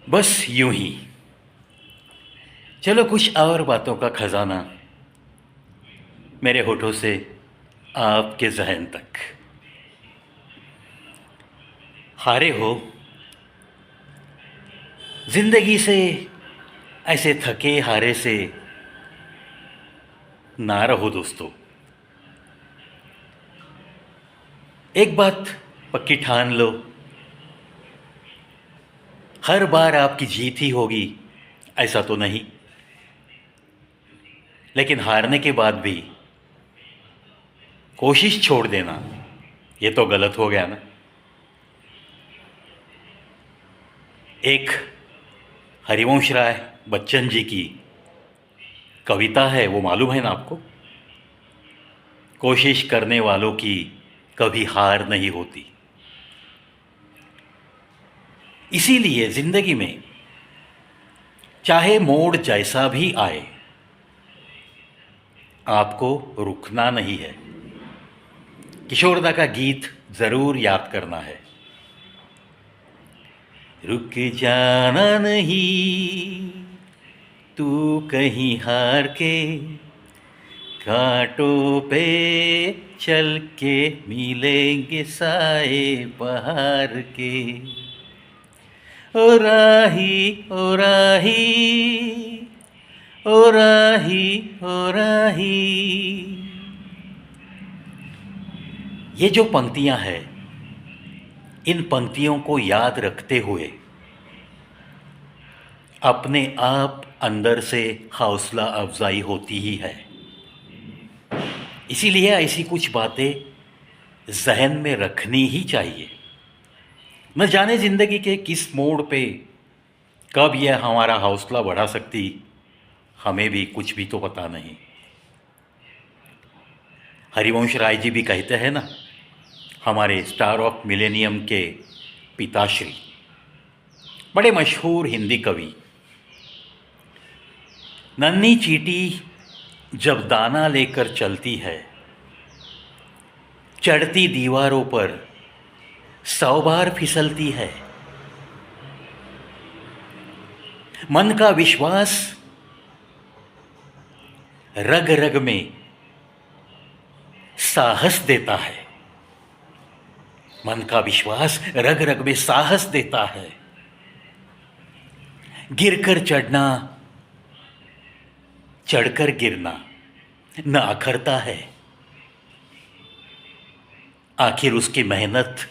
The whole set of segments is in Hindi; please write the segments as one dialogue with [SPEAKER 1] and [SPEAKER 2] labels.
[SPEAKER 1] बस यूं ही। चलो कुछ और बातों का खजाना मेरे होठों से आपके जहन तक। हारे हो जिंदगी से, ऐसे थके हारे से ना रहो दोस्तों। एक बात पक्की ठान लो, हर बार आपकी जीत ही होगी ऐसा तो नहीं, लेकिन हारने के बाद भी कोशिश छोड़ देना ये तो गलत हो गया ना। एक हरिवंश राय बच्चन जी की कविता है, वो मालूम है ना आपको? कोशिश करने वालों की कभी हार नहीं होती। इसीलिए जिंदगी में चाहे मोड़ जैसा भी आए, आपको रुकना नहीं है। किशोरदा का गीत जरूर याद करना है। रुक जाना नहीं, तू कहीं हार के, कांटों पे चल के मिलेंगे साए बहार के। ओ राही ओ राही, ओ राही ओ राही। ये जो पंक्तियां हैं, इन पंक्तियों को याद रखते हुए अपने आप अंदर से हौसला अफजाई होती ही है। इसीलिए ऐसी कुछ बातें जहन में रखनी ही चाहिए। न जाने जिंदगी के किस मोड़ पे कब यह हमारा हौसला बढ़ा सकती, हमें भी कुछ भी तो पता नहीं। हरिवंश राय जी भी कहते हैं ना, हमारे स्टार ऑफ मिलेनियम के पिताश्री, बड़े मशहूर हिंदी कवि। नन्ही चींटी जब दाना लेकर चलती है, चढ़ती दीवारों पर 100 बार फिसलती है। मन का विश्वास रग रग में साहस देता है। मन का विश्वास रग रग में साहस देता है। गिरकर चढ़ना, चढ़कर गिरना न अखरता है। आखिर उसकी मेहनत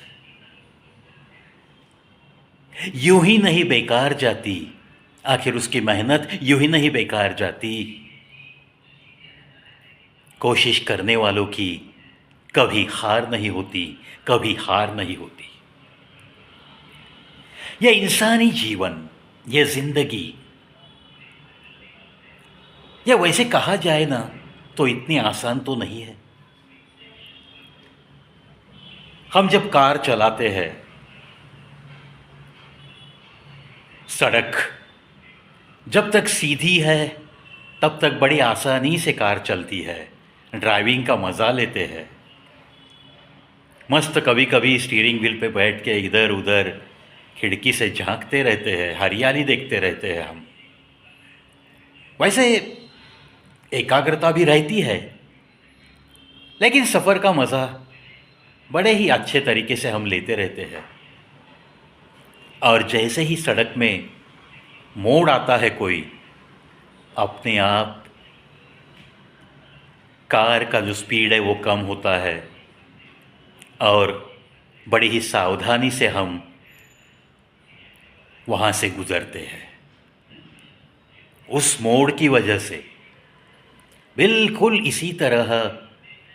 [SPEAKER 1] यूं ही नहीं बेकार जाती। आखिर उसकी मेहनत यूं ही नहीं बेकार जाती। कोशिश करने वालों की कभी हार नहीं होती, कभी हार नहीं होती। यह इंसानी जीवन, यह जिंदगी, या वैसे कहा जाए ना तो इतनी आसान तो नहीं है। हम जब कार चलाते हैं, सड़क जब तक सीधी है तब तक बड़ी आसानी से कार चलती है, ड्राइविंग का मज़ा लेते हैं। मस्त कभी कभी स्टीयरिंग व्हील पे बैठ के इधर उधर खिड़की से झांकते रहते हैं, हरियाली देखते रहते हैं हम। वैसे एकाग्रता भी रहती है, लेकिन सफ़र का मज़ा बड़े ही अच्छे तरीके से हम लेते रहते हैं। और जैसे ही सड़क में मोड़ आता है कोई, अपने आप कार का जो स्पीड है वो कम होता है और बड़ी ही सावधानी से हम वहाँ से गुज़रते हैं। उस मोड़ की वजह से बिल्कुल इसी तरह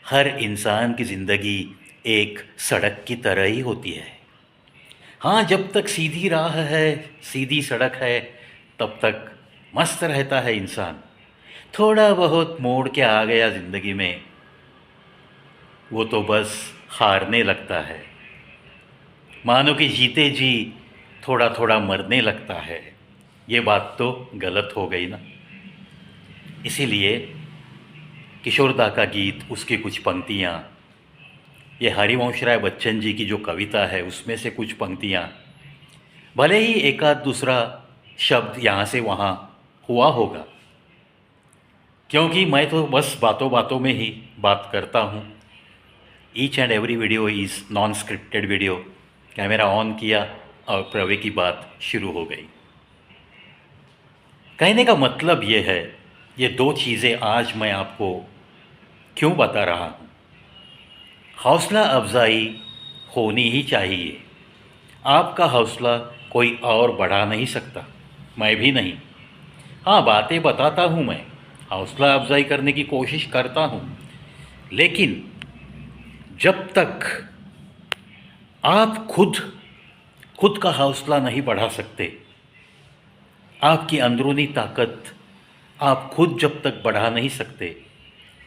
[SPEAKER 1] हर इंसान की ज़िंदगी एक सड़क की तरह ही होती है। हाँ, जब तक सीधी राह है, सीधी सड़क है, तब तक मस्त रहता है इंसान। थोड़ा बहुत मोड़ के आ गया ज़िंदगी में, वो तो बस हारने लगता है। मानो कि जीते जी थोड़ा थोड़ा मरने लगता है। ये बात तो गलत हो गई ना। इसीलिए किशोरदा का गीत, उसकी कुछ पंक्तियाँ, ये हरिवंश राय बच्चन जी की जो कविता है उसमें से कुछ पंक्तियाँ, भले ही एकाध दूसरा शब्द यहाँ से वहाँ हुआ होगा, क्योंकि मैं तो बस बातों बातों में ही बात करता हूँ। Each and every video is non scripted video. Camera on किया और प्रवे की बात शुरू हो गई। कहने का मतलब ये है, ये दो चीज़ें आज मैं आपको क्यों बता रहा हूँ। हौसला अफजाई होनी ही चाहिए। आपका हौसला कोई और बढ़ा नहीं सकता, मैं भी नहीं। हाँ, बातें बताता हूँ मैं, हौसला अफजाई करने की कोशिश करता हूँ, लेकिन जब तक आप खुद का हौसला नहीं बढ़ा सकते, आपकी अंदरूनी ताकत आप खुद जब तक बढ़ा नहीं सकते,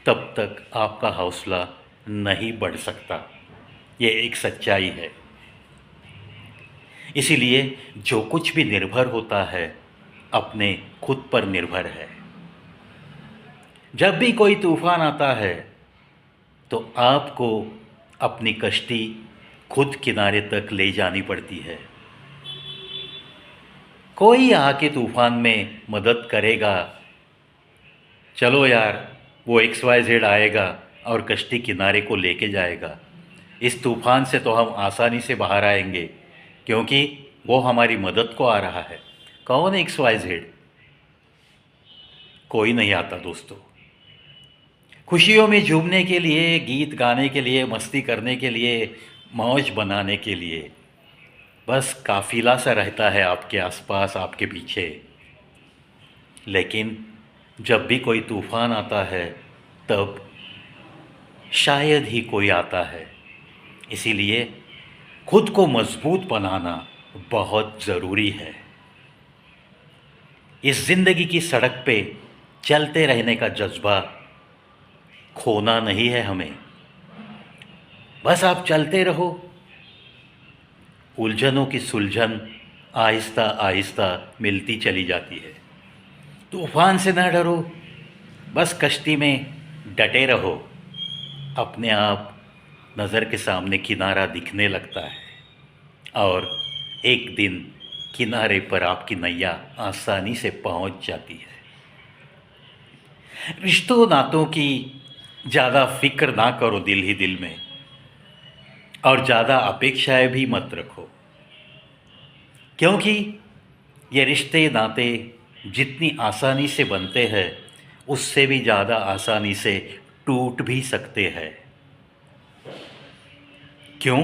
[SPEAKER 1] तब तक आपका हौसला नहीं बढ़ सकता। ये एक सच्चाई है। इसीलिए जो कुछ भी निर्भर होता है अपने खुद पर निर्भर है। जब भी कोई तूफान आता है तो आपको अपनी कश्ती खुद किनारे तक ले जानी पड़ती है। कोई आके तूफान में मदद करेगा, चलो यार वो XYZ आएगा और कश्ती किनारे को लेके जाएगा। इस तूफान से तो हम आसानी से बाहर आएंगे, क्योंकि वो हमारी मदद को आ रहा है। कौन XYZ? कोई नहीं आता दोस्तों। खुशियों में झूमने के लिए, गीत गाने के लिए, मस्ती करने के लिए, मौज बनाने के लिए बस काफिला सा रहता है आपके आसपास, आपके पीछे। लेकिन जब भी कोई तूफान आता है तब शायद ही कोई आता है। इसीलिए खुद को मजबूत बनाना बहुत ज़रूरी है। इस ज़िंदगी की सड़क पे चलते रहने का जज्बा खोना नहीं है हमें। बस आप चलते रहो, उलझनों की सुलझन आहिस्ता आहिस्ता मिलती चली जाती है। तूफान से ना डरो, बस कश्ती में डटे रहो। अपने आप नज़र के सामने किनारा दिखने लगता है और एक दिन किनारे पर आपकी नैया आसानी से पहुंच जाती है। रिश्तों नातों की ज़्यादा फिक्र ना करो दिल ही दिल में, और ज़्यादा अपेक्षाएं भी मत रखो, क्योंकि ये रिश्ते नाते जितनी आसानी से बनते हैं उससे भी ज़्यादा आसानी से टूट भी सकते हैं। क्यों?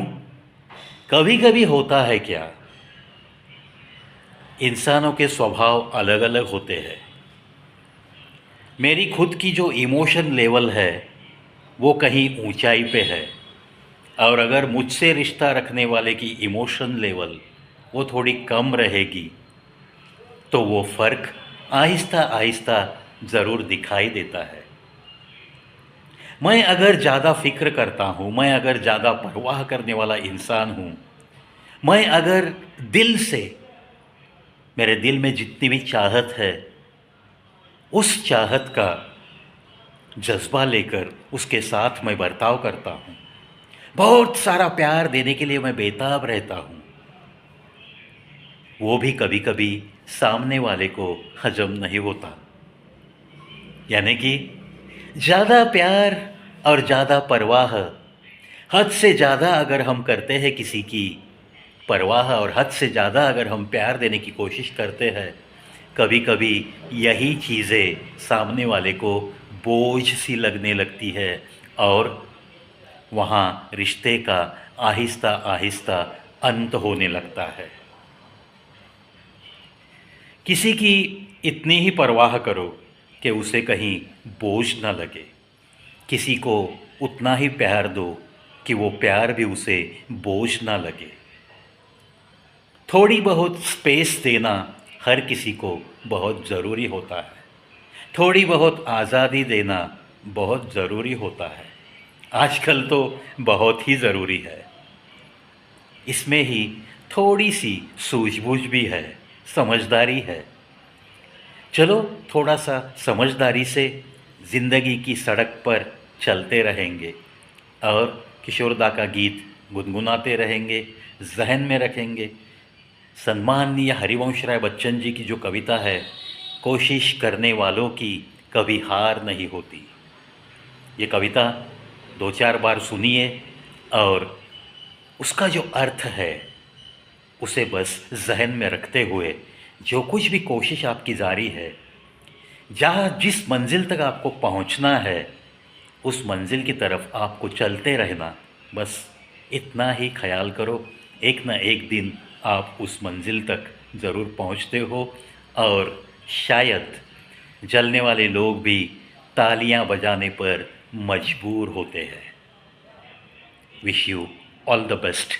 [SPEAKER 1] कभी कभी होता है क्या, इंसानों के स्वभाव अलग अलग होते हैं। मेरी खुद की जो इमोशन लेवल है वो कहीं ऊंचाई पे है, और अगर मुझसे रिश्ता रखने वाले की इमोशन लेवल वो थोड़ी कम रहेगी तो वो फ़र्क आहिस्ता आहिस्ता ज़रूर दिखाई देता है। मैं अगर ज़्यादा फिक्र करता हूँ, मैं अगर ज़्यादा परवाह करने वाला इंसान हूँ, मैं अगर दिल से, मेरे दिल में जितनी भी चाहत है उस चाहत का जज्बा लेकर उसके साथ मैं बर्ताव करता हूँ, बहुत सारा प्यार देने के लिए मैं बेताब रहता हूँ, वो भी कभी कभी सामने वाले को हजम नहीं होता। यानी कि ज़्यादा प्यार और ज़्यादा परवाह, हद से ज़्यादा अगर हम करते हैं किसी की परवाह और हद से ज़्यादा अगर हम प्यार देने की कोशिश करते हैं, कभी कभी यही चीज़ें सामने वाले को बोझ सी लगने लगती है और वहाँ रिश्ते का आहिस्ता आहिस्ता अंत होने लगता है। किसी की इतनी ही परवाह करो कि उसे कहीं बोझ ना लगे, किसी को उतना ही प्यार दो कि वो प्यार भी उसे बोझ ना लगे। थोड़ी बहुत स्पेस देना हर किसी को बहुत ज़रूरी होता है, थोड़ी बहुत आज़ादी देना बहुत ज़रूरी होता है, आजकल तो बहुत ही ज़रूरी है। इसमें ही थोड़ी सी सूझबूझ भी है, समझदारी है। चलो थोड़ा सा समझदारी से ज़िंदगी की सड़क पर चलते रहेंगे और किशोरदा का गीत गुनगुनाते रहेंगे, जहन में रखेंगे। सम्माननीय हरिवंश राय बच्चन जी की जो कविता है, कोशिश करने वालों की कभी हार नहीं होती। ये कविता दो चार बार सुनिए और उसका जो अर्थ है उसे बस जहन में रखते हुए जो कुछ भी कोशिश आपकी जारी है, जहाँ जिस मंजिल तक आपको पहुँचना है उस मंजिल की तरफ आपको चलते रहना, बस इतना ही ख्याल करो। एक ना एक दिन आप उस मंजिल तक ज़रूर पहुँचते हो और शायद जलने वाले लोग भी तालियां बजाने पर मजबूर होते हैं। Wish you all the best.